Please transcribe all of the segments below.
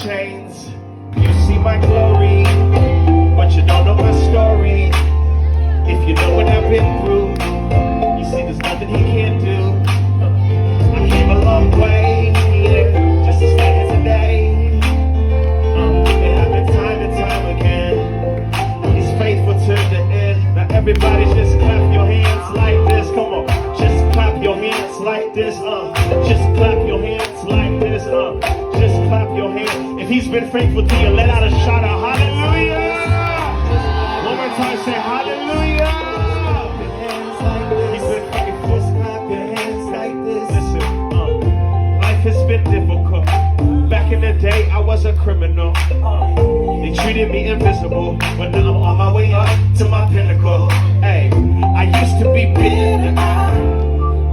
chains, you see my glory, but you don't know my story. If you know what I've been through, you see there's nothing he can't do. I came a long way, yeah, just to stay here today. It happened time and time again. He's faithful to the end. Now everybody just clap your hands like this. Come on, just clap your hands like this. Just clap your hands like this. Just clap your hands. If he's been faithful to you, let out a shout out, hallelujah. One more time, say hallelujah. He's been faithful. Just clap your hands like this. Listen, life has been difficult. Back in the day, I was a criminal. They treated me invisible, but now I'm on my way up to my pinnacle. Hey, I used to be bitter,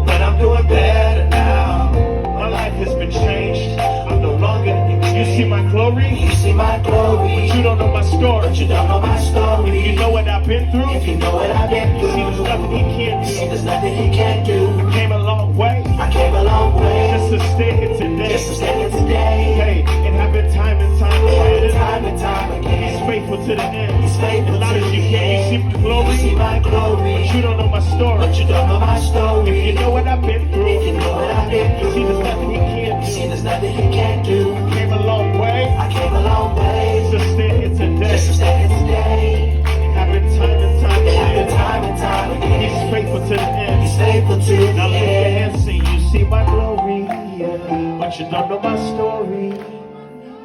but I'm doing better now. My life has been changed. I'm no longer. You see my glory. You see my glory. But you don't know my story. But you don't know my story. If you know what I've been through. If you know what I've been through. See, there's nothing he can't do. See, there's nothing he can't do. I came a long way. I came a long way. Just to stay here today. Just to stay here today. Hey, it happened time and time again. Time and time again. He's faithful to the end. He's faithful. As long as you can, you see my glory. You see my glory. But you don't know my story. But you don't know my story. If you know what I've been through. If you know what I've been through. See, there's nothing he can't do. See, there's nothing he can't do. I came a long way. I came a long way. Just to stay here today. Just to stay here today. It happened time and time again. It happened time and time again. He's faithful to the end. He's faithful to the end. Now lift your hands, sing. You see my glory, yeah, but you don't know my story.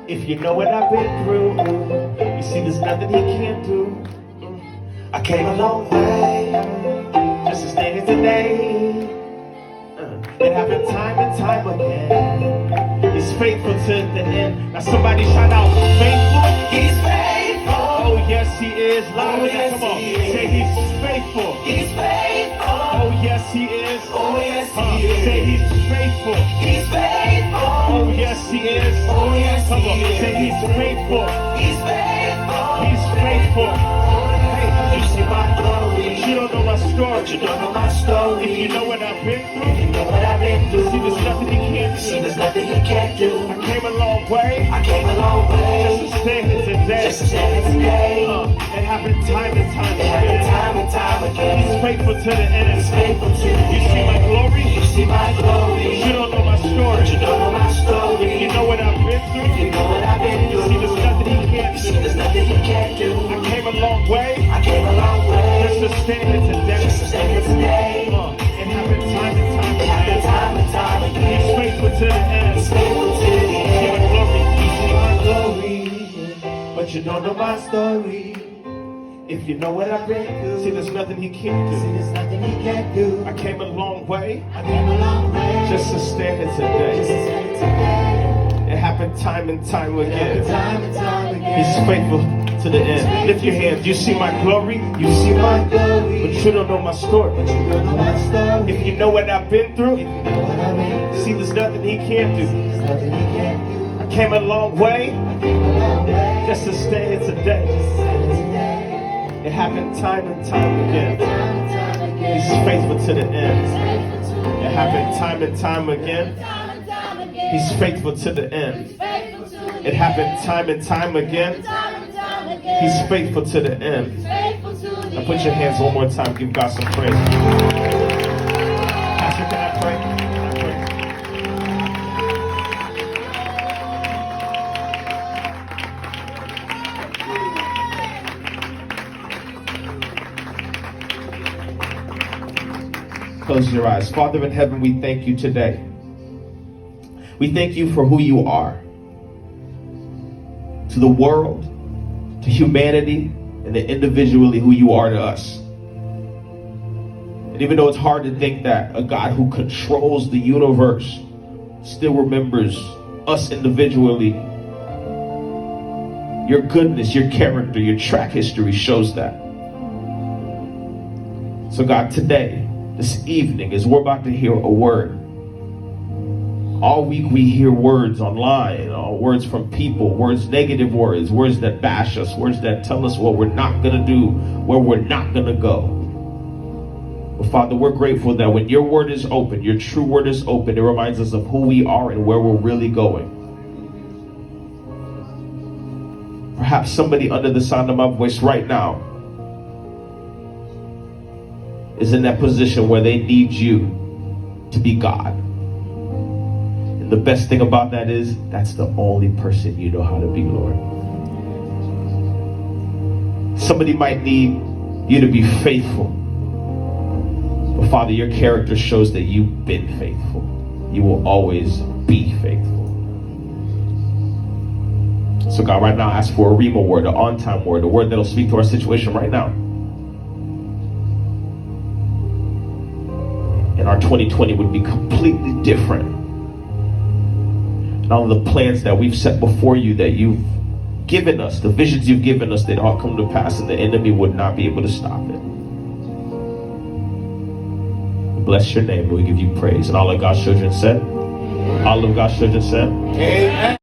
If you know what I've been through, you see there's nothing he can't do. I came a long way, just to stay here today. It happened time and time again. He's faithful to the end. Now somebody shout out, faithful. He's faithful. Oh yes he is. Louder, yes, come on. Say he's faithful. He's faithful. Oh yes he is. Oh yes he is. Say he's faithful. He's faithful. Oh yes he is. Oh yes come on. Say he's faithful. He's faithful. He's faithful. You see my glory. You don't know my story. You don't know my story. If you know what I've been through. If you know what I've been through. See, there's nothing he can't do. See, there's nothing he can't do. I came a long way. I came a long way. Just to stay here today. Just to stay here today. It happened time and time again. It happened time and time again. He's faithful to the end. He's faithful to the end. You see my glory. You see my glory. You don't know my story. You don't know my story. If you know what I've been through. If you know what I've been through. See, there's nothing he can't do. See, there's nothing he can't do. I came a long way. I came a long way. Just to stay here today. Just to stay here today. It happened time and time again. It happened time and time again. He's faithful to the end. He's faithful to the end. You see my glory. You see my glory. But you don't know my story. If you know what I've been through. See, there's nothing he can't do. See, there's nothing he can't do. I came a long way. I came a long way. Just to stay here today. Just to stay here today. It happened time and time again. Time and time again. He's faithful to the end. Lift your hands. You see my glory. You see my glory. But you don't know my story. But you don't know my story. If you know what I've been through. If you know what I've been through. See, there's nothing he can't do. See, there's nothing he can't do. I came a long way. I came a long way. Just to stay here today. Just to stay here today. It happened time and time again. He's faithful to the end. It happened time and time again. He's faithful to the end. It happened time and time again. He's faithful to the end. Now put your hands one more time. Give God some praise. Pastor, can I pray? Close your eyes. Father in heaven, we thank you today. We thank you for who you are to the world, to humanity, and then individually who you are to us. And even though it's hard to think that a God who controls the universe still remembers us individually, your goodness, your character, your track history shows that. So God, today, this evening, as we're about to hear a word, all week we hear words online, words from people, words, negative words, words that bash us, words that tell us what we're not going to do, where we're not going to go. But Father, we're grateful that when your word is open, your true word is open, it reminds us of who we are and where we're really going. perhaps somebody under the sound of my voice right now is in that position where they need you to be God. And the best thing about that is that's the only person you know how to be, Lord. Somebody might need you to be faithful. But Father, your character shows that you've been faithful. You will always be faithful. So God, right now, I ask for a Rhema word, an on-time word, a word that'll speak to our situation right now. And our 2020 would be completely different. And all of the plans that we've set before you, that you've given us, the visions you've given us, they'd all come to pass, and the enemy would not be able to stop it. Bless your name. We give you praise. And all of God's children said, all of God's children said, amen.